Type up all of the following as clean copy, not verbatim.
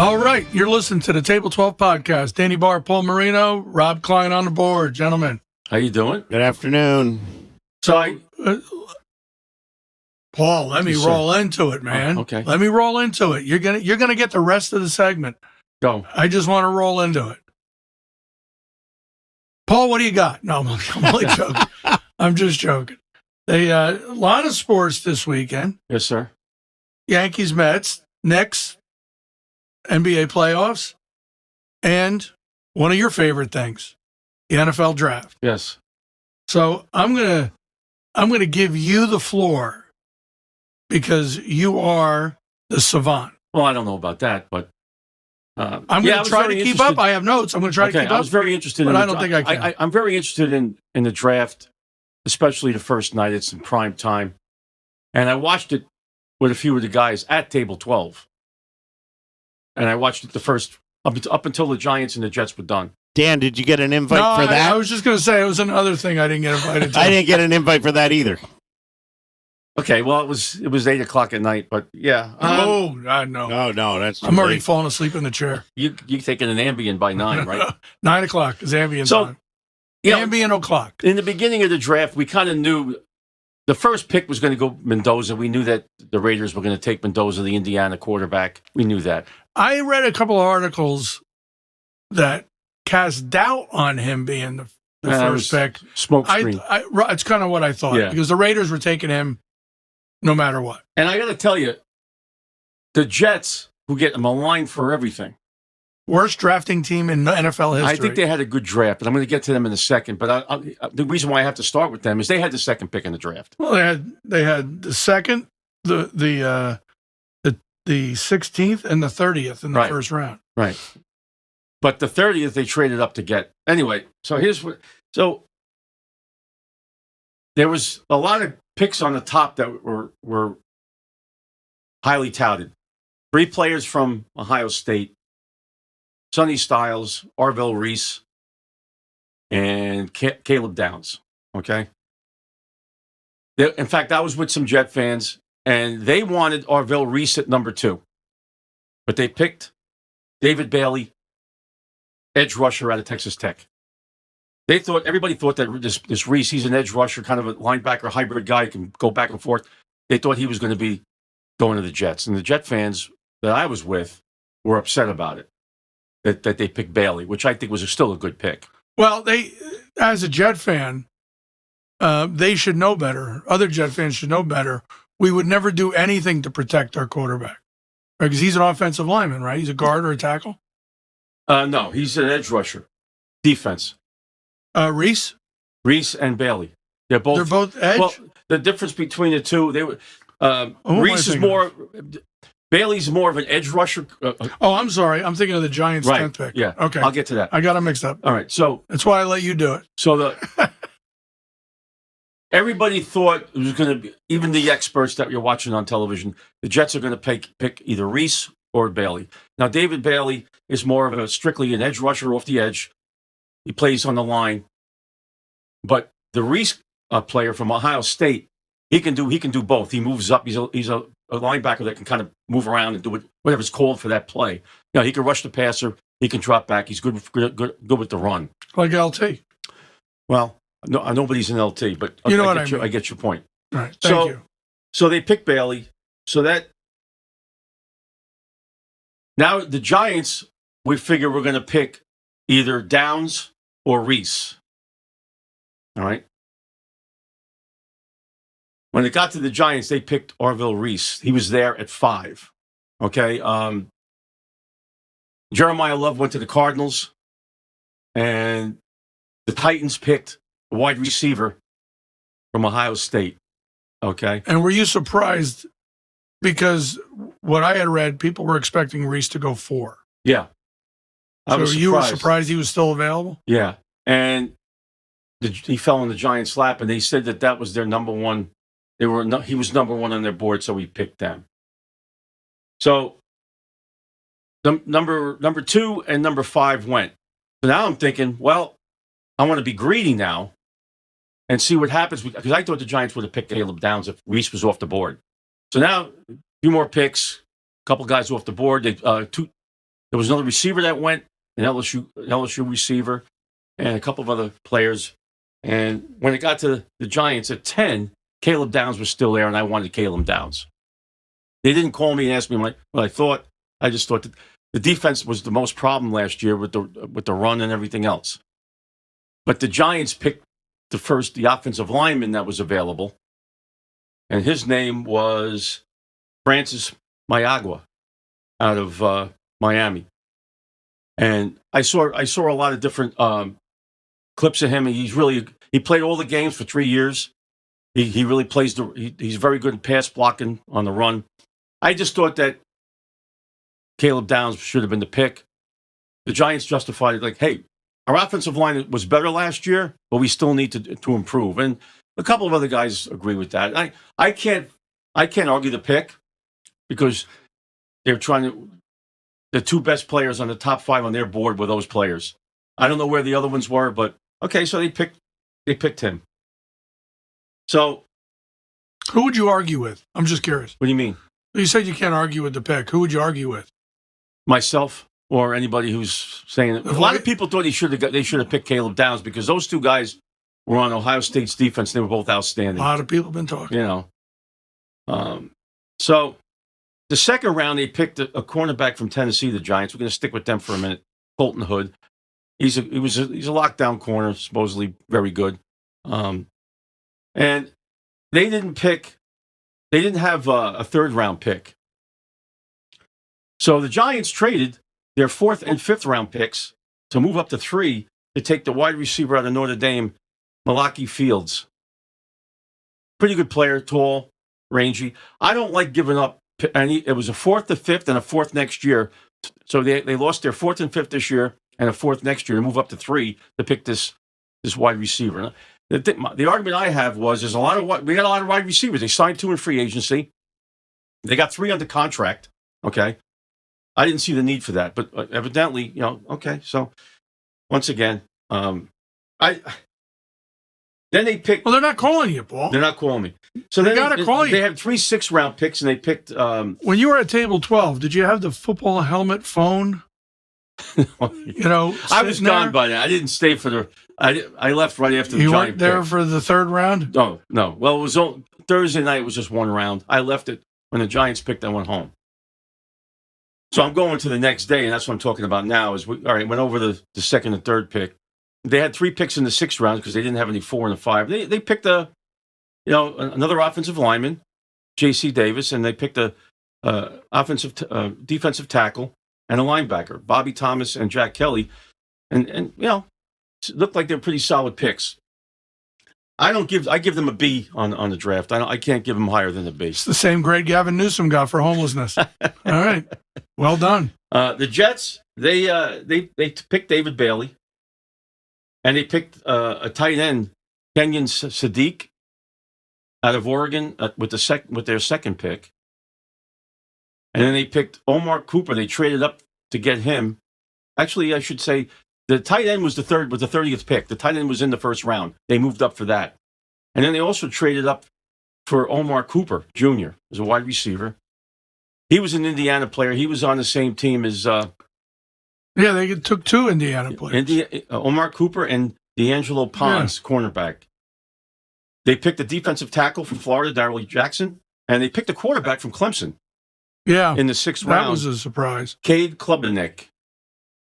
All right, you're listening to the Table 12 podcast. Danny Barr, Paul Marino, Rob Klein on the board, gentlemen. How you doing? Good afternoon. So, Paul, let me roll into it, man. Okay. Let me roll into it. You're gonna get the rest of the segment. Go. I just want to roll into it. Paul, what do you got? No, I'm only joking. I'm just joking. They a lot of sports this weekend. Yes, sir. Yankees, Mets, Knicks, NBA playoffs, and one of your favorite things, the NFL draft. Yes. So I'm gonna give you the floor because you are the savant. Well, I don't know about that, but I'm going to try to keep up. I have notes. I'm going to try to keep up. I was very interested, but I don't think I can. I'm very interested in the draft, especially the first night. It's in prime time, and I watched it with a few of the guys at Table 12, and I watched it the first up until the Giants and the Jets were done. Dan, did you get an invite for that? I was just going to say it was another thing I didn't get invited to. I didn't get an invite for that either. Okay, well, it was 8:00 at night, but yeah. No. No, that's too I'm already late. falling asleep in the chair. You taking an Ambien by 9, right? 9 o'clock is Ambien So, time. you know, Ambien o'clock. in the beginning of the draft, we kind of knew the first pick was going to go Mendoza. We knew that the Raiders were going to take Mendoza, the Indiana quarterback. We knew that. I read a couple of articles that cast doubt on him being the first pick. Smoke screen. It's kind of what I thought because the Raiders were taking him no matter what. And I got to tell you, the Jets, who get maligned for everything. Worst drafting team in NFL history. I think they had a good draft, but I'm going to get to them in a second. But the reason why I have to start with them is they had the second pick in the draft. Well, they had the second, the 16th, and the 30th in the first round. Right. But the 30th they traded up to get. Anyway, so there was a lot of picks on the top that were highly touted. 3 players from Ohio State: Sonny Styles, Arvell Reese, and Caleb Downs. Okay. In fact, I was with some Jet fans, and they wanted Arvell Reese at number 2, but they picked David Bailey, edge rusher out of Texas Tech. Everybody thought that this Reese, he's an edge rusher, kind of a linebacker hybrid guy, can go back and forth. They thought he was going to be going to the Jets. And the Jet fans that I was with were upset about it, that they picked Bailey, which I think was still a good pick. Well, as a Jet fan, they should know better. Other Jet fans should know better. We would never do anything to protect our quarterback. Right? Because he's an offensive lineman, right? He's a guard or a tackle? No, he's an edge rusher. Defense. Reese and Bailey. They're both edge? Well, the difference between the two, Reese is more... Bailey's more of an edge rusher. I'm sorry. I'm thinking of the Giants' 10th pick. Yeah. Okay. I'll get to that. I got them mixed up. All right. So that's why I let you do it. So everybody thought it was going to be, even the experts that you're watching on television, the Jets are going to pick either Reese or Bailey. Now, David Bailey is more of strictly an edge rusher off the edge. He plays on the line. But the Reese player from Ohio State, he can do both. He moves up. He's a linebacker that can kind of move around and do whatever's called for that play. You know, he can rush the passer. He can drop back. He's good with the run. Like LT. Well, no, nobody's an LT, but you know what I mean. I get your point. All right. Thank you. So they picked Bailey. So that now the Giants, we figure we're going to pick either Downs or Reese. All right. When it got to the Giants, they picked Arvell Reese. He was there at 5. Okay. Jeremiah Love went to the Cardinals, and the Titans picked a wide receiver from Ohio State. Okay. And were you surprised? Because what I had read, people were expecting Reese to go 4. Yeah. You were surprised he was still available? Yeah. And he fell in the Giants' lap, and they said that was their number one. He was number 1 on their board, so we picked them. So number 2 and number 5 went. So now I'm thinking, well, I want to be greedy now and see what happens, because I thought the Giants would have picked Caleb Downs if Reese was off the board. So now a few more picks, a couple guys off the board. There was another receiver that went, an LSU receiver, and a couple of other players. And when it got to the Giants at 10, Caleb Downs was still there, and I wanted Caleb Downs. They didn't call me and ask me what I thought. I just thought that the defense was the most problem last year with the run and everything else. But the Giants picked the offensive lineman that was available, and his name was Francis Mayagua out of Miami. And I saw a lot of different clips of him. He played all the games for 3 years. He really plays he's very good at pass blocking on the run. I just thought that Caleb Downs should have been the pick. The Giants justified it like, hey, our offensive line was better last year, but we still need to improve. And a couple of other guys agree with that. I can't argue the pick because they're the two best players on the top 5 on their board were those players. I don't know where the other ones were, but okay, so they picked him. So Who would you argue with? I'm just curious. what do you mean? You said you can't argue with the pick. Who would you argue with? Myself or anybody who's saying it. A lot of people thought they should have picked Caleb Downs because those two guys were on Ohio State's defense. They were both A outstanding. lot of people have been talking. You know. So the second round, they picked a cornerback from Tennessee, the Giants. We're going to stick with them for a minute. Colton Hood. He's a lockdown corner, supposedly very good. And they didn't have a third round pick. So the Giants traded their 4th and 5th round picks to move up to 3 to take the wide receiver out of Notre Dame, Malachi Fields. Pretty good player, tall, rangy. I don't like giving up any. It was a 4th, a 5th, and a 4th next year. So they lost their 4th and 5th this year and a 4th next year to move up to 3 to pick this wide receiver. The argument I have was we got a lot of wide receivers. They signed 2 in free agency. They got 3 under contract. Okay. I didn't see the need for that, but evidently, okay. So once again, then they picked. Well, they're not calling you, Paul. They're not calling me. So They gotta call you. They had 3 6th-round picks, and they picked. When you were at table 12, did you have the football helmet phone? I was gone by then. I didn't stay for the. I left right after the You Giant weren't there pick. for the third round? No. Well, it was Thursday night. It was just 1 round. I left it when the Giants picked. I went home. So I'm going to the next day, and that's what I'm talking about now. Went over the 2nd and 3rd pick. They had 3 picks in the 6th round because they didn't have any 4 and a 5. They picked another offensive lineman, J.C. Davis, and they picked a defensive tackle and a linebacker, Bobby Thomas and Jack Kelly, and it looked like they're pretty solid picks. I give them a B on the draft. I can't give them higher than a B. It's the same grade Gavin Newsom got for homelessness. All right. Well done. The Jets, they picked David Bailey, and they picked a tight end, Kenyon Sadiq, out of Oregon with their 2nd pick. And then they picked Omar Cooper. They traded up to get him. Actually, I should say the tight end was the 30th pick. The tight end was in the 1st round. They moved up for that. And then they also traded up for Omar Cooper, Jr., as a wide receiver. He was an Indiana player. He was on the same team as Yeah, they took 2 Indiana players. Omar Cooper and D'Angelo Pons, cornerback. They picked a defensive tackle from Florida, Darrell Jackson, and they picked a quarterback from Clemson. Yeah, in the 6th round. That was a surprise. Cade Klubnik.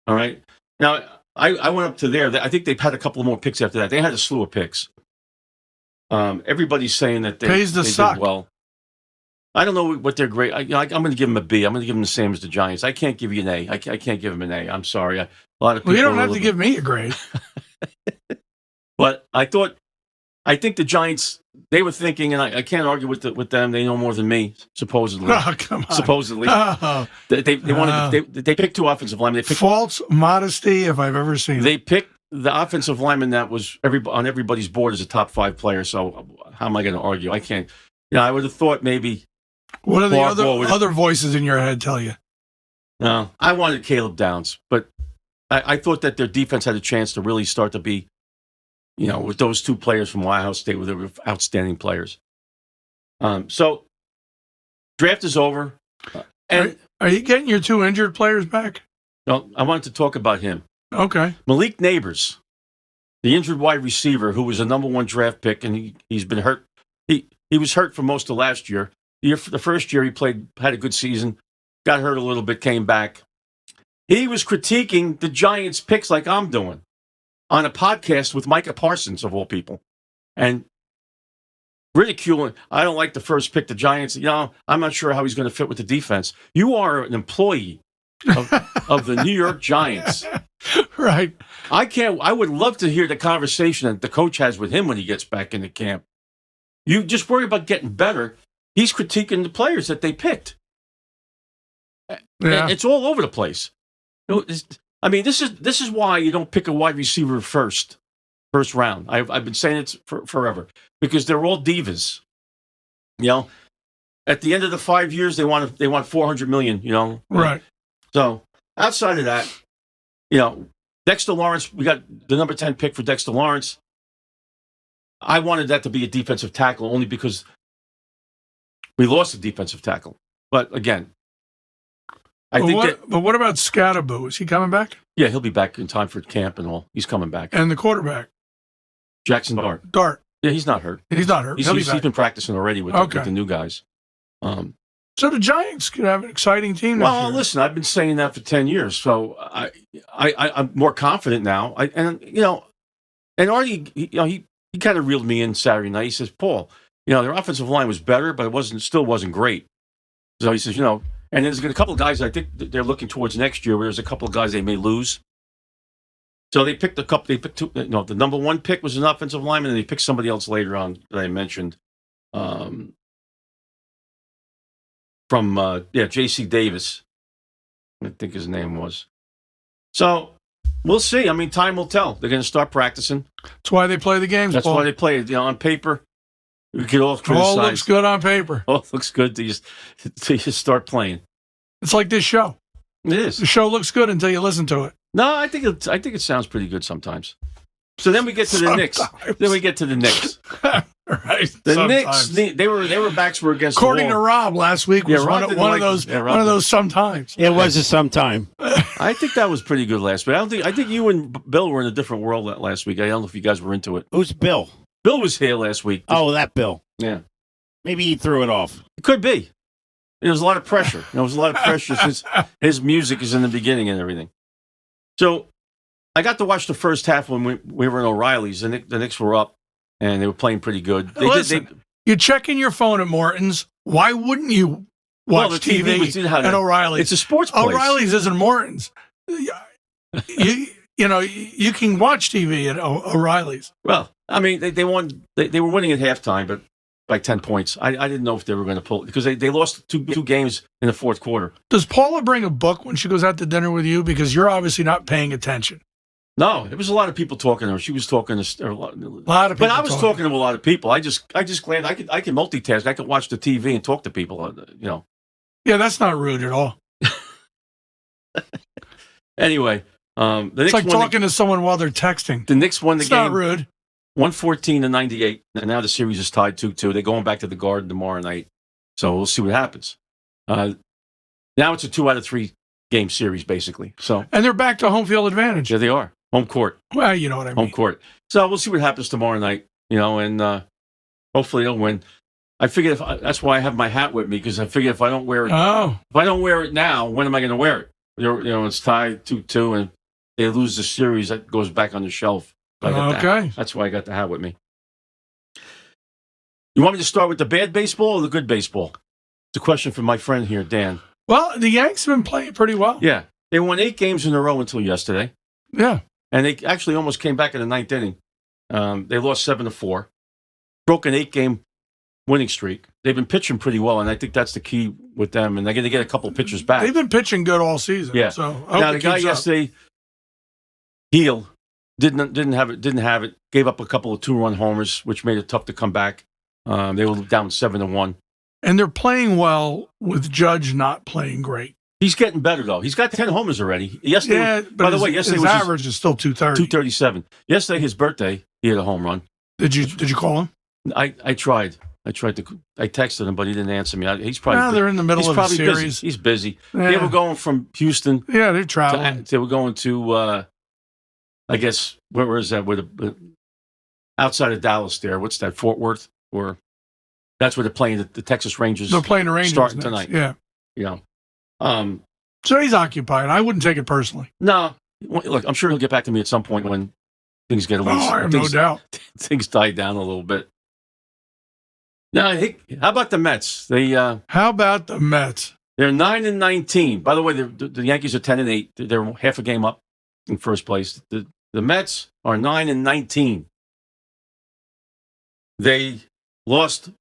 All right. Now, I went up to there. I think they've had a couple more picks after that. They had a slew of picks. Everybody's saying that they suck. did well. I don't know what their grade. I'm going to give them a B. I'm going to give them the same as the Giants. I can't give you an A. I can't give them an A. I'm sorry. A lot of people. Well, you don't have to give me a grade. But I think the Giants. They were thinking, and I can't argue with them. They know more than me, supposedly. Oh, come on. Supposedly, they picked 2 offensive linemen. False modesty, if I've ever seen it. They picked the offensive lineman that was on everybody's board as a top 5 player. So how am I going to argue? I can't. I would have thought maybe. What are the other voices in your head tell you? No, I wanted Caleb Downs, but I thought that their defense had a chance to really start to be. With those 2 players from Ohio State, they were outstanding players. So, draft is over. And are you getting your 2 injured players back? No, I wanted to talk about him. Okay. Malik Neighbors, the injured wide receiver who was a number 1 draft pick, and he's been hurt. He was hurt for most of last year. The first year he played, had a good season, got hurt a little bit, came back. He was critiquing the Giants' picks like I'm doing on a podcast with Micah Parsons, of all people, and ridiculing. I don't like the first pick, the Giants. I'm not sure how he's going to fit with the defense. You are an employee of the New York Giants. Right. I would love to hear the conversation that the coach has with him when he gets back into camp. You just worry about getting better. He's critiquing the players that they picked. Yeah. It's all over the place. I mean, this is why you don't pick a wide receiver first round. I've been saying it forever, because they're all divas. At the end of the 5 years, they want $400 million. Right. So outside of that, Dexter Lawrence, we got the number 10 pick for Dexter Lawrence. I wanted that to be a defensive tackle only because we lost a defensive tackle. But again, But what about Scatterboo? Is he coming back? Yeah, he'll be back in time for camp and all. He's coming back. And the quarterback? Jackson Dart. Dart. Yeah, he's not hurt. He's not hurt. He's been practicing already with the new guys. So the Giants could have an exciting team this year. Listen, I've been saying that for 10 years, so I'm more confident now. And Artie, he kind of reeled me in Saturday night. He says, Paul, their offensive line was better, but it still wasn't great. So he says, and there's a couple of guys I think they're looking towards next year where there's a couple of guys they may lose. So they picked a couple. They picked two. The number 1 pick was an offensive lineman, and they picked somebody else later on that I mentioned. From J.C. Davis, I think his name was. So we'll see. I mean, time will tell. They're going to start practicing. That's why they play the games. That's Paul. why they play it. On paper, we could all criticize. All looks good on paper. All looks good to just start playing. It's like this show. It is. The show looks good until you listen to it. No, I think it sounds pretty good sometimes. So then we get to the Knicks. Then we get to the Knicks. Right. The sometimes. Knicks, their backs were against According the to wall. Rob, last week was one of those sometimes. It was a sometime. I think that was pretty good last week. I think you and Bill were in a different world last week. I don't know if you guys were into it. Who's Bill? Bill was here last week. Oh, that Bill. Yeah. Maybe he threw it off. It could be. There was a lot of pressure. There was a lot of pressure since his music is in the beginning and everything. So I got to watch the first half when we were in O'Reilly's. The Knicks were up, and they were playing pretty good. You check in your phone at Morton's. Why wouldn't you watch the TV at O'Reilly's? It's a sports place. O'Reilly's isn't Morton's. You can watch TV at O'Reilly's. Well, I mean, they won. They were winning at halftime, but by 10 points. I didn't know if they were going to pull because they lost two games in the fourth quarter. Does Paula bring a book when she goes out to dinner with you? Because you're obviously not paying attention. No, there was a lot of people talking to her. She was talking to a lot of people. But I was talking to a lot of people. I just glad I can multitask. I could watch the TV and talk to people. Yeah, that's not rude at all. Anyway, the Knicks it's like talking to someone while they're texting. The Knicks won the game. It's not rude. 114-98, and now the series is tied 2-2. They're going back to the Garden tomorrow night, so we'll see what happens. Now it's a 2 out of 3 game series, basically. And they're back to home field advantage. Yeah, they are. Home court. Well, you know what I mean. Home court. So we'll see what happens tomorrow night, and hopefully they'll win. I figured that's why I have my hat with me, because I figure if I don't wear it, if I don't wear it now, when am I going to wear it? It's tied 2-2, and they lose the series, that goes back on the shelf. Okay. That's why I got the hat with me. You want me to start with the bad baseball or the good baseball? It's a question from my friend here, Dan. Well, the Yanks have been playing pretty well. Yeah. They won 8 games in a row until yesterday. Yeah. And they actually almost came back in the 9th inning. They lost 7-4. Broke an 8-game winning streak. They've been pitching pretty well, and I think that's the key with them. And they're going to get a couple of pitchers back. They've been pitching good all season. Yeah. So now the guy yesterday, Heel, didn't have it. Gave up a couple of 2-run homers, which made it tough to come back. They were down 7-1. And they're playing well with Judge not playing great. He's getting better though. He's got 10 homers already. Yesterday, but by the way, yesterday his was average is still 230. 237. Yesterday, his birthday, he had a home run. Did you call him? I tried. I texted him, but he didn't answer me. He's probably Well, they're in the middle he's of a probably series. busy. He's busy. Yeah. They were going from Houston. Yeah, they're traveling. They were going to, I guess, where is that? Where outside of Dallas there. What's that, Fort Worth? Or that's where they're playing the Texas Rangers. They're playing the Rangers starting next. tonight. Yeah. You know. So he's occupied. I wouldn't take it personally. No. Look, I'm sure he'll get back to me at some point when things get a little... Oh, I have no doubt. Things die down a little bit. Now, how about the Mets? How about the Mets? They're 9-19. By the way, the Yankees are 10-8. They're half a game up in first place. The Mets are 9-19. They lost.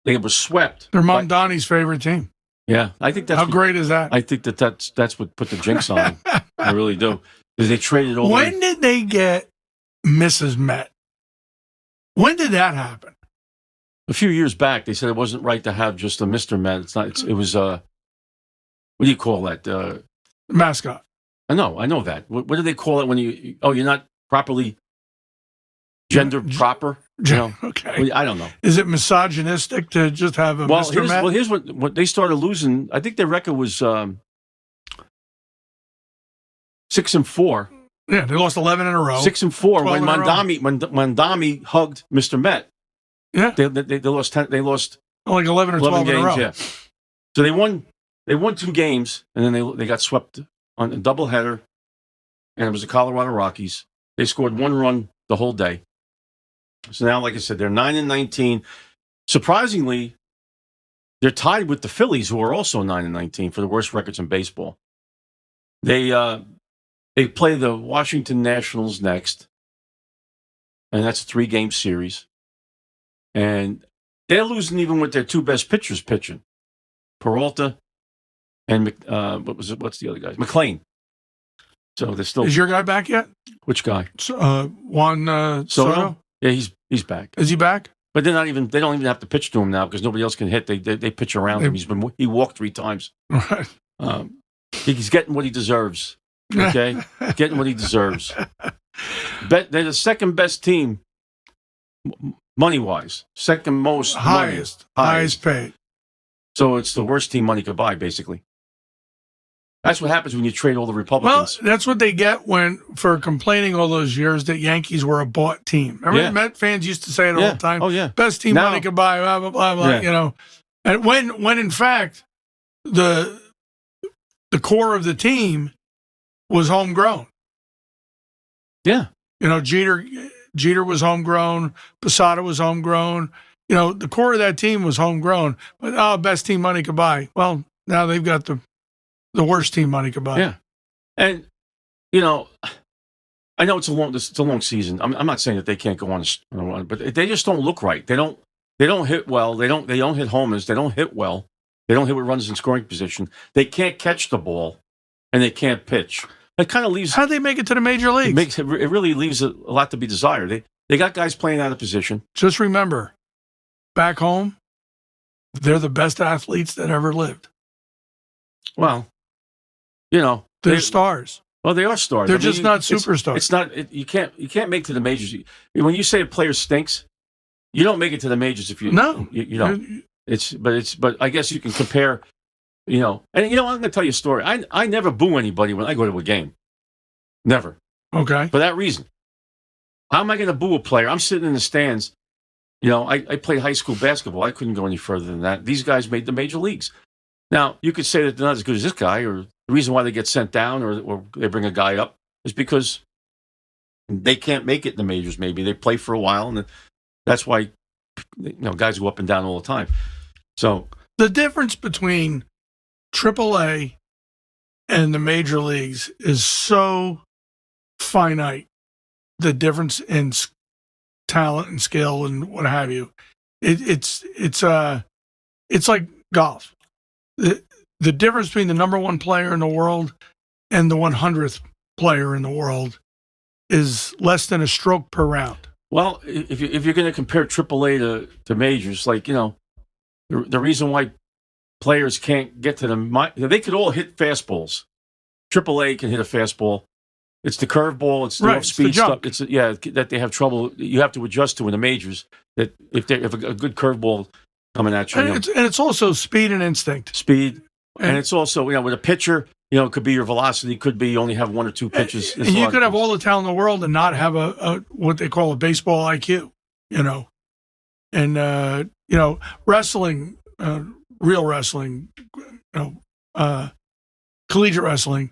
They were swept. They're Mondani's favorite team. Yeah, I think that's how great is that? I think that's what put the jinx on them. I really do. Because they traded over. When did they get Mrs. Met? When did that happen? A few years back, they said it wasn't right to have just a Mr. Met. It's not. It was what do you call that? Mascot. I know that. What do they call it when you? Oh, you're not properly gender proper. You know? Okay. I don't know. Is it misogynistic to just have a Mr. Met? Well, here's what they started losing. I think their record was 6-4. Yeah, they lost 11 in a row. 6-4 when Mondami hugged Mr. Met. Yeah, they lost 10. They lost like 11 or 12 games, in a row. Yeah. So they won 2 games, and then they got swept on a doubleheader, and it was the Colorado Rockies. They scored 1 run the whole day. So now, like I said, they're 9-19. Surprisingly, they're tied with the Phillies, who are also 9-19 for the worst records in baseball. They play the Washington Nationals next, and that's a 3-game series. And they're losing even with their 2 best pitchers pitching, Peralta and what's the other guy? McClain. So they're still. Is your guy back yet? Which guy? Juan Soto. Yeah, he's back. Is he back? But they're not even. They don't even have to pitch to him now because nobody else can hit. They pitch around him. He walked 3 times. Right. He's getting what he deserves. Okay, getting what he deserves. They're the second best team, money wise. Second most highest paid. So it's the worst team money could buy, basically. That's what happens when you trade all the Republicans. Well, that's what they get for complaining all those years that Yankees were a bought team. Remember, Met fans used to say it all the time. Oh yeah, best team money could buy. Blah blah blah blah. Yeah. You know, and when in fact the core of the team was homegrown. Yeah, you know, Jeter was homegrown. Posada was homegrown. You know, the core of that team was homegrown. But best team money could buy. Well, now they've got the worst team money could buy. Yeah, and you know, I know it's a long season. I'm not saying that they can't go on a run, but they just don't look right. They don't hit well. They don't hit homers. They don't hit well. They don't hit with runners in scoring position. They can't catch the ball, and they can't pitch. It kind of leaves. How'd they make it to the major leagues? It really leaves a lot to be desired. They got guys playing out of position. Just remember, back home, they're the best athletes that ever lived. Well, you know, they're stars. Well, they are stars. They're just not superstars. It's not. You can't make to the majors. When you say a player stinks, you don't make it to the majors if you you don't. But I guess you can compare. You know, and you know, I'm going to tell you a story. I never boo anybody when I go to a game. Never. Okay. For that reason. How am I going to boo a player? I'm sitting in the stands. You know, I played high school basketball. I couldn't go any further than that. These guys made the major leagues. Now, you could say that they're not as good as this guy, or the reason why they get sent down or they bring a guy up is because they can't make it in the majors, maybe. They play for a while, and that's why guys go up and down all the time. So the difference between AAA and the major leagues is so finite. The difference in talent and skill and what have you. It's like golf. The difference between the number 1 player in the world and the 100th player in the world is less than a stroke per round. Well, if you're going to compare AAA to majors, like, you know, the reason why players can't get to them, they could all hit fastballs. AAA can hit a fastball. It's the curveball. It's the off-speed stuff. That they have trouble. You have to adjust to in the majors. That if a good curveball coming at you. You know, And it's also speed and instinct. speed, and And- it's also, with a pitcher, it could be your velocity, could be you only have one or two pitches. And you could have all the talent in the world and not have a what they call a baseball IQ, And wrestling, real wrestling, collegiate wrestling.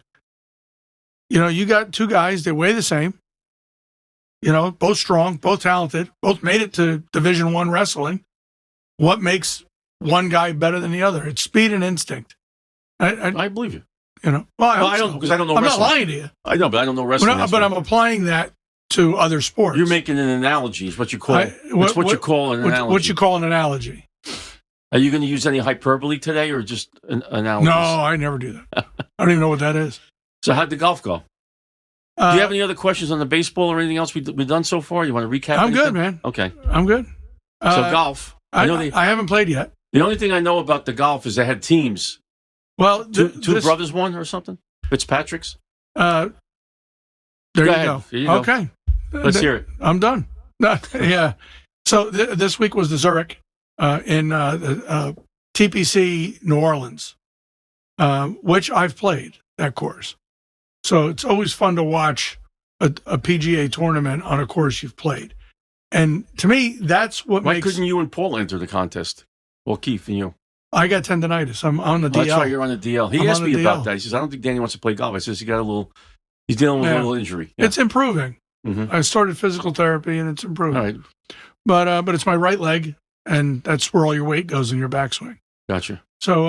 You got two guys. They weigh the same. Both strong, both talented, both made it to Division I wrestling. What makes one guy better than the other? It's speed and instinct. I believe you. Well, I don't, because I don't know I'm wrestling. not lying to you. I know, but I don't know wrestling. But I'm applying that to other sports. You're making an analogy. Is what you call. It's what you call an analogy. What you call an analogy? Are you going to use any hyperbole today, or just an analogy? No, I never do that. I don't even know what that is. So how'd the golf go? Do you have any other questions on the baseball or anything else we've done so far? You want to recap? I'm anything? good, man. Okay. I'm good. So golf. I know I haven't played yet. the only thing I know about the golf is they had teams. Well, Two brothers won or something? Fitzpatrick's? There Go you ahead. go. There you go. Okay. Let's hear it. I'm done. Yeah. So this week was the Zurich in TPC New Orleans, which I've played that course. So it's always fun to watch a PGA tournament on a course you've played. And to me, that's what Why makes... couldn't you and Paul enter the contest? Well, Keith and you. I got tendonitis. I'm on the DL. That's right, you're on the DL. He I'm asked on the me about DL. that. He says, I don't think Danny wants to play golf. I says, he's dealing with a little injury. Yeah. It's improving. Mhm. I started physical therapy and it's improving. All right. But it's my right leg, and that's where all your weight goes in your backswing. Gotcha. So,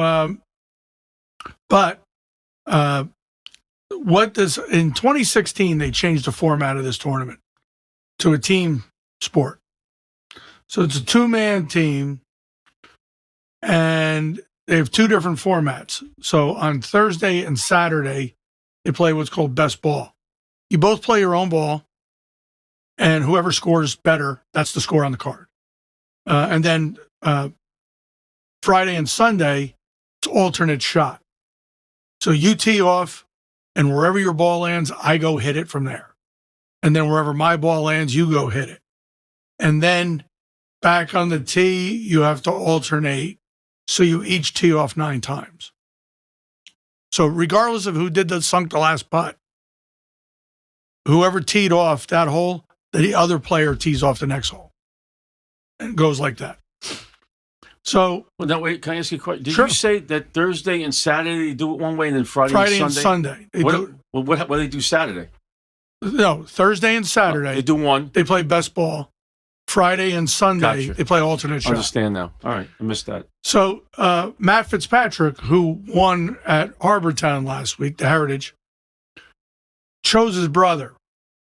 in 2016, they changed the format of this tournament to a team sport. So it's a two-man team, and they have two different formats. So on Thursday and Saturday, they play what's called best ball. You both play your own ball, and whoever scores better, that's the score on the card. And then Friday and Sunday, it's alternate shot. So you tee off, and wherever your ball lands, I go hit it from there. And then wherever my ball lands, you go hit it. And then back on the tee, you have to alternate. So you each tee off 9 times. So regardless of who sunk the last putt, whoever teed off that hole, the other player tees off the next hole. And it goes like that. So, Well, now, wait, can I ask you a question? Did Sure. you say that Thursday and Saturday they do it one way, and then Friday and and Sunday? Sunday. They do, What do they do Saturday? no, Thursday and Saturday, They do one. they play best ball. Friday and Sunday, Gotcha. they play alternate shot. Understand now. All right. I missed that. So Matt Fitzpatrick, who won at Harbortown last week, the Heritage, chose his brother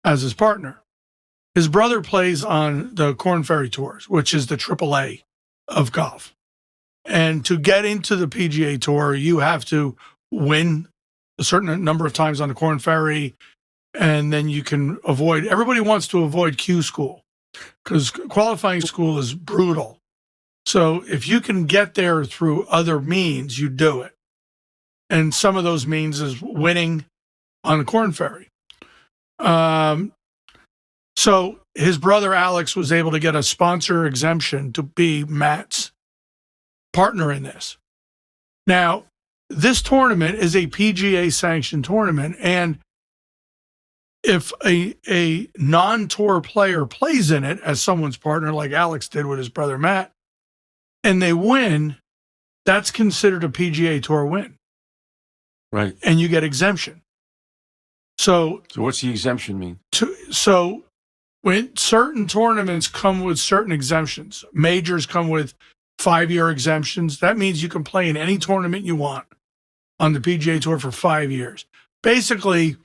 as his partner. His brother plays on the Korn Ferry Tours, which is the AAA of golf. And to get into the PGA Tour, you have to win a certain number of times on the Korn Ferry, and then you can avoid... Everybody wants to avoid Q school because qualifying school is brutal. So if you can get there through other means, you do it. And some of those means is winning on the Korn Ferry. So his brother Alex was able to get a sponsor exemption to be Matt's partner in this. Now, this tournament is a PGA sanctioned tournament, and if a non-tour player plays in it as someone's partner, like Alex did with his brother Matt, and they win, that's considered a PGA Tour win, Right. and you get exemption. So what's the exemption mean? So when certain tournaments come with certain exemptions, majors come with 5-year exemptions. That means you can play in any tournament you want on the PGA Tour for 5 years. Basically,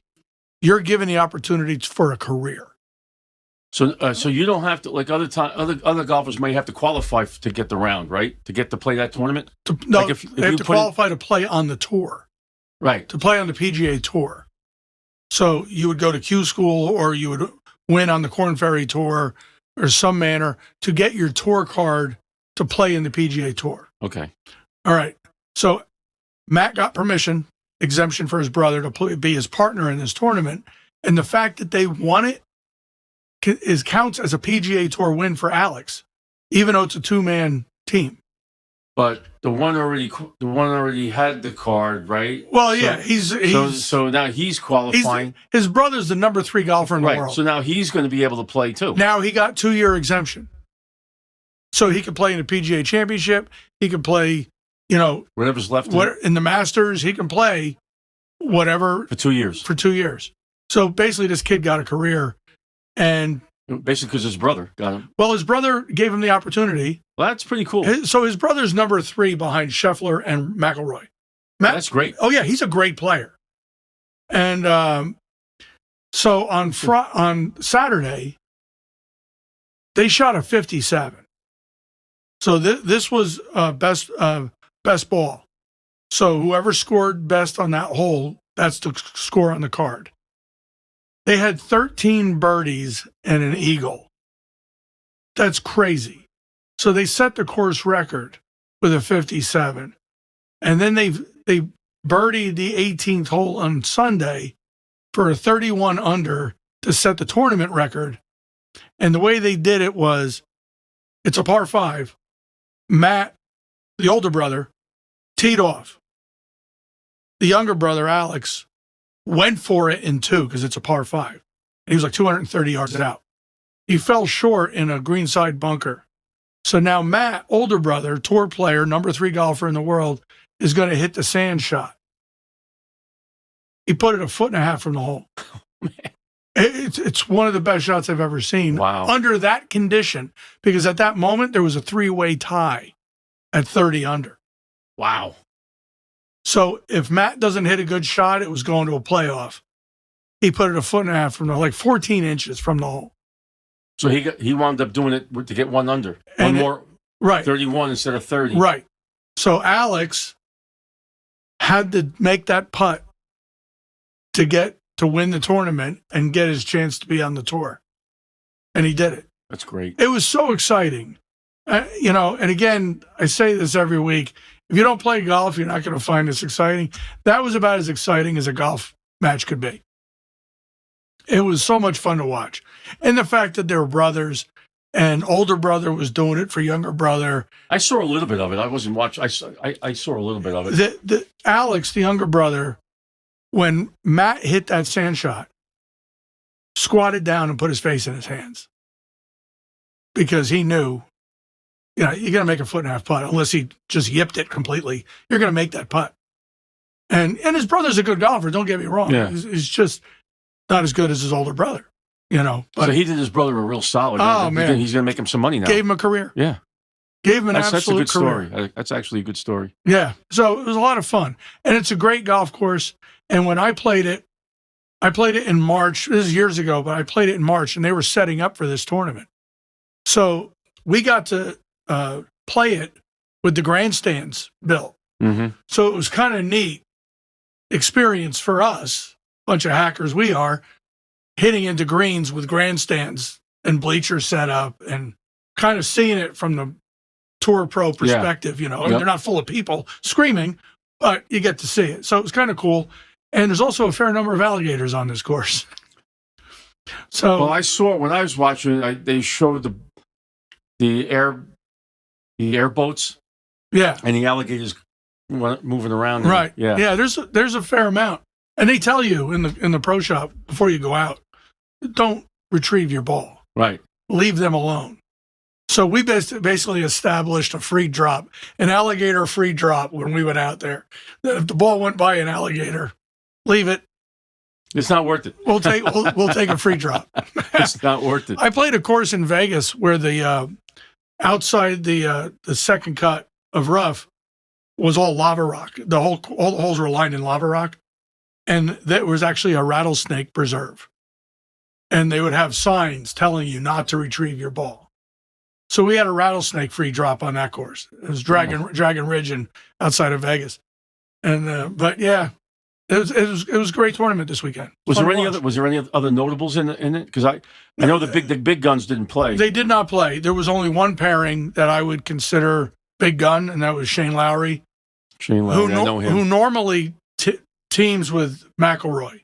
you're given the opportunity for a career. So you don't have to, like other golfers may have to qualify to get the round, right? To get to play that tournament? No, Like if they have you to put in- qualify to play on the tour, Right. to play on the PGA Tour. So you would go to Q school, or you would win on the Korn Ferry Tour or some manner to get your tour card to play in the PGA Tour. Okay. All right. So Matt got permission, exemption for his brother to be his partner in this tournament. And the fact that they won it counts as a PGA Tour win for Alex, even though it's a 2-man team. but the one already had the card, right? Well, So- yeah, he's so now he's qualifying. his brother's the number 3 golfer in the Right. world. So now he's going to be able to play too. Now he got 2-year exemption. So he could play in the PGA Championship. He could play, Whatever's left in the Masters. He can play whatever for 2 years. for 2 years. So basically, this kid got a career. And, Basically, because his brother got him. well, his brother gave him the opportunity. Well, that's pretty cool. So his brother's number 3 behind Scheffler and McIlroy. That's great. Oh, yeah, he's a great player. And so on Saturday, they shot a 57. So this was best ball. So whoever scored best on that hole, that's the score on the card. They had 13 birdies and an eagle. That's crazy. So they set the course record with a 57. And then they birdied the 18th hole on Sunday for a 31 under to set the tournament record. And the way they did it was, it's a par 5. Matt, the older brother, teed off. The younger brother, Alex, went for it in 2 because it's a par 5. And he was like 230 yards out. He fell short in a greenside bunker. So now Matt, older brother, tour player, number 3 golfer in the world, is going to hit the sand shot. He put it 1.5 feet from the hole. It's one of the best shots I've ever seen. Wow. Under that condition, because at that moment there was a 3-way tie at 30 under. Wow. So if Matt doesn't hit a good shot, it was going to a playoff. He put it 1.5 feet from the, like 14 inches from the hole. So he wound up doing it to get 1 under. And One more, Right. 31 instead of 30. Right. So Alex had to make that putt to win the tournament and get his chance to be on the tour. And he did it. That's great. It was so exciting. And again, I say this every week. If you don't play golf, you're not going to find this exciting. That was about as exciting as a golf match could be. It was so much fun to watch. And the fact that they were brothers and older brother was doing it for younger brother. I saw a little bit of it. I wasn't watching. I saw a little bit of it. The Alex, the younger brother, when Matt hit that sand shot, squatted down and put his face in his hands because he knew, you're going to make a 1.5 feet putt unless he just yipped it completely. You're going to make that putt. And his brother's a good golfer. Don't get me wrong. Yeah. He's just not as good as his older brother, But So he did his brother a real solid. Oh, man. He's going to make him some money now. gave him a career. Yeah. Gave him an That's a absolute good career. story. That's actually a good story. Yeah. So it was a lot of fun. And it's a great golf course. And when I played it in March. This is years ago, but I played it in March and they were setting up for this tournament. So we got to play it with the grandstands built. Mm-hmm. So it was kind of neat experience for us, bunch of hackers we are, hitting into greens with grandstands and bleachers set up and kind of seeing it from the tour pro perspective, Yep. They're not full of people screaming, but you get to see it. So it was kind of cool. And there's also a fair number of alligators on this course. So Well, I saw when I was watching. They showed the airboats yeah, and the alligators moving around. right. Yeah. There's a fair amount. And they tell you in the pro shop before you go out, don't retrieve your ball. Right. Leave them alone. So we basically established a free drop, an alligator free drop when we went out there. If the ball went by an alligator, leave it. It's not worth it. We'll take a free drop. It's not worth it. I played a course in Vegas where the outside the second cut of rough was all lava rock. All the holes were lined in lava rock, and there was actually a rattlesnake preserve. And they would have signs telling you not to retrieve your ball. So we had a rattlesnake free drop on that course. It was Dragon Ridge and outside of Vegas. And but yeah, it was a great tournament this weekend. Was Fun there to any watch. other notables in it? Because I know the big guns didn't play. They did not play. There was only one pairing that I would consider big gun, and that was Shane Lowry, Shane Lowry, I know him. who normally teams with McIlroy.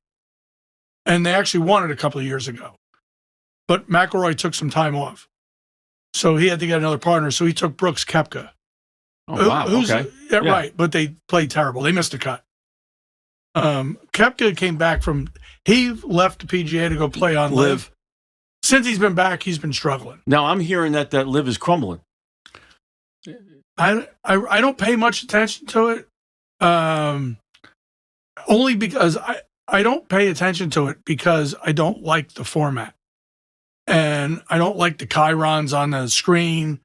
And they actually won it a couple of years ago. But McIlroy took some time off. So he had to get another partner. So he took Brooks Koepka. Oh, wow. Okay. Yeah, Yeah. right. But they played terrible. They missed a cut. Koepka came back he left the PGA to go play on Live. Since he's been back, he's been struggling. Now I'm hearing that Live is crumbling. I don't pay much attention to it, only because I don't pay attention to it because I don't like the format, and I don't like the chyrons on the screen,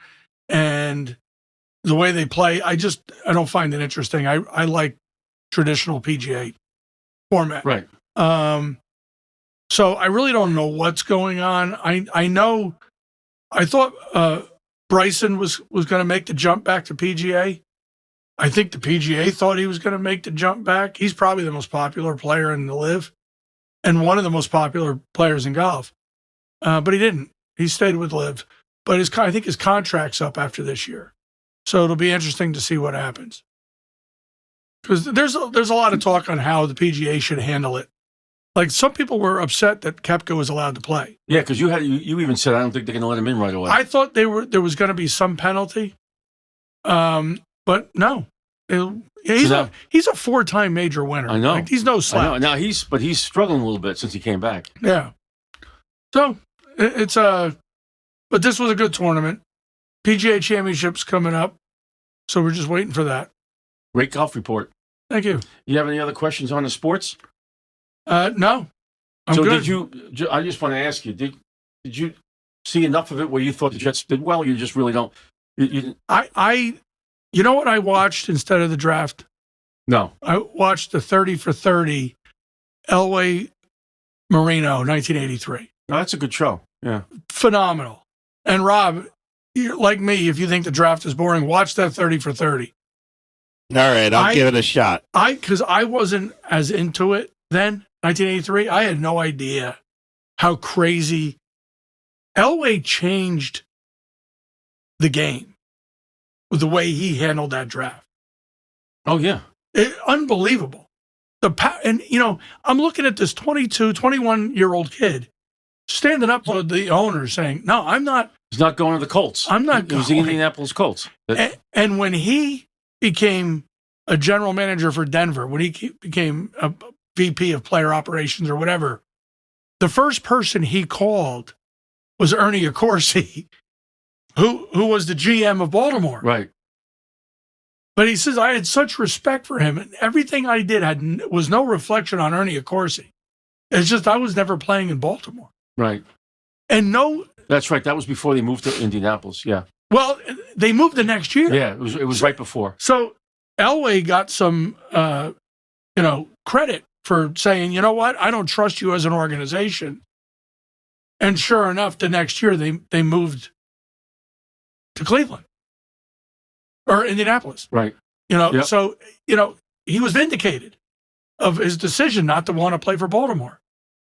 and the way they play. I don't find it interesting. I like traditional PGA format, Right. So I really don't know what's going on. I thought Bryson was going to make the jump back to PGA. I think the PGA thought he was going to make the jump back. He's probably the most popular player in the Live and one of the most popular players in golf. But he didn't. He stayed with Live. But I think his contract's up after this year. So it'll be interesting to see what happens. Because there's a lot of talk on how the PGA should handle it. Like, some people were upset that Koepka was allowed to play. Yeah, because you even said, I don't think they're going to let him in right away. I thought there was going to be some penalty, but no. He's a 4-time major winner. I know. Like, he's no I know. slouch. Now he's struggling a little bit since he came back. Yeah. So but this was a good tournament. PGA Championship's coming up, so we're just waiting for that. Great golf report. Thank you. You have any other questions on the sports? No. I'm so good. I just want to ask you, did you see enough of it where you thought the Jets did well? You just really don't? You know what I watched instead of the draft? No. I watched the 30 for 30 Elway Marino 1983. No, that's a good show. Yeah. Phenomenal. And Rob, you're like me, if you think the draft is boring, watch that 30 for 30. All right, I'll give it a shot. Because I wasn't as into it then, 1983. I had no idea how crazy Elway changed the game with the way he handled that draft. Oh, yeah. Unbelievable. And, I'm looking at this 22, 21-year-old kid standing up to the owner saying, no, I'm not. He's not going to the Colts. I'm not It going. was the Indianapolis Colts. And when he became a general manager for Denver, when he became a VP of player operations or whatever, the first person he called was Ernie Accorsi, who was the GM of Baltimore. Right. But he says, I had such respect for him, and everything I did was no reflection on Ernie Accorsi. It's just I was never playing in Baltimore. Right. And no... That's right. That was before they moved to Indianapolis. Yeah. Well, they moved the next year. Yeah, it was right before. So Elway got some, credit for saying, you know what, I don't trust you as an organization. And sure enough, the next year they moved to Cleveland or Indianapolis. Right. Yep. So, he was vindicated of his decision not to want to play for Baltimore.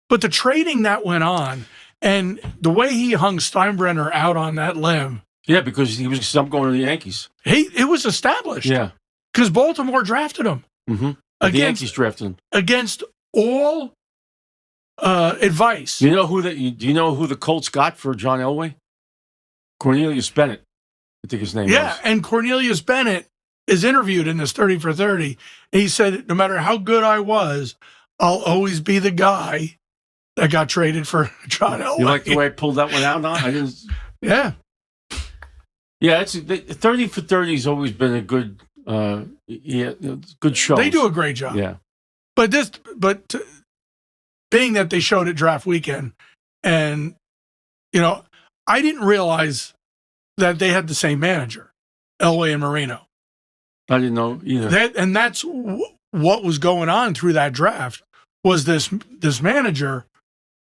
But the trading that went on and the way he hung Steinbrenner out on that limb. Yeah, because he was going to the Yankees. It was established. Yeah. Because Baltimore drafted him. Mm-hmm. The Yankees drafted him. Against all advice. Do you know who the Colts got for John Elway? Cornelius Bennett, I think his name was. Yeah, and Cornelius Bennett is interviewed in this 30 for 30. And he said, no matter how good I was, I'll always be the guy that got traded for John Elway. You like the way I pulled that one out? No, I didn't. Yeah. Yeah, 30 for 30 has always been a good, good show. They do a great job. Yeah. But being that they showed it draft weekend, and, I didn't realize that they had the same manager, Elway and Marino. I didn't know either. That's what was going on through that draft was this manager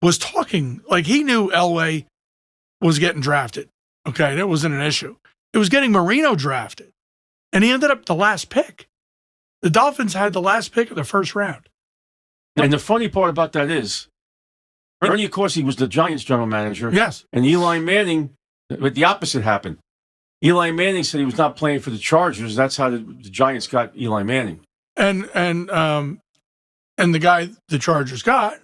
was talking, like he knew Elway was getting drafted. Okay, that wasn't an issue. It was getting Marino drafted. And he ended up the last pick. The Dolphins had the last pick of the first round. And the funny part about that is, Ernie Accorsi was the Giants general manager. Yes. And Eli Manning, but the opposite happened. Eli Manning said he was not playing for the Chargers. That's how the Giants got Eli Manning. And the guy the Chargers got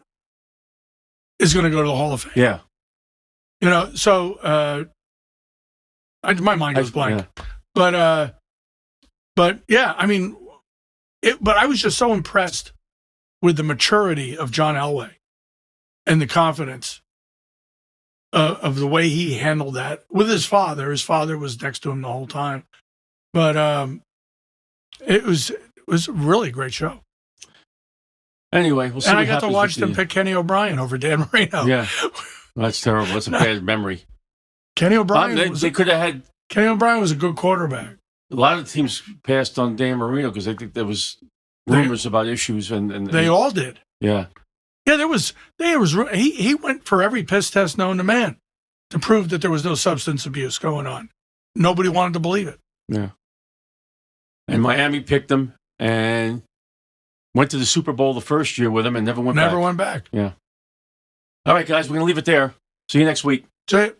is going to go to the Hall of Fame. Yeah. So my mind goes blank. Yeah. But But yeah, I mean, but I was just so impressed with the maturity of John Elway and the confidence of the way he handled that with his father. His father was next to him the whole time. But it was a really great show. Anyway, we'll see. And what I got to happens watch with them pick Kenny O'Brien over Dan Marino. Yeah, that's terrible. That's a bad memory. Kenny O'Brien They could have had Kenny O'Brien was a good quarterback. a lot of teams passed on Dan Marino because I think there was rumors about issues, and They all did. yeah. Yeah, there was. He went for every piss test known to man to prove that there was no substance abuse going on. Nobody wanted to believe it. Yeah. And Miami picked him and went to the Super Bowl the first year with him and never went back. Never went back. Yeah. All right, guys, we're going to leave it there. See you next week. So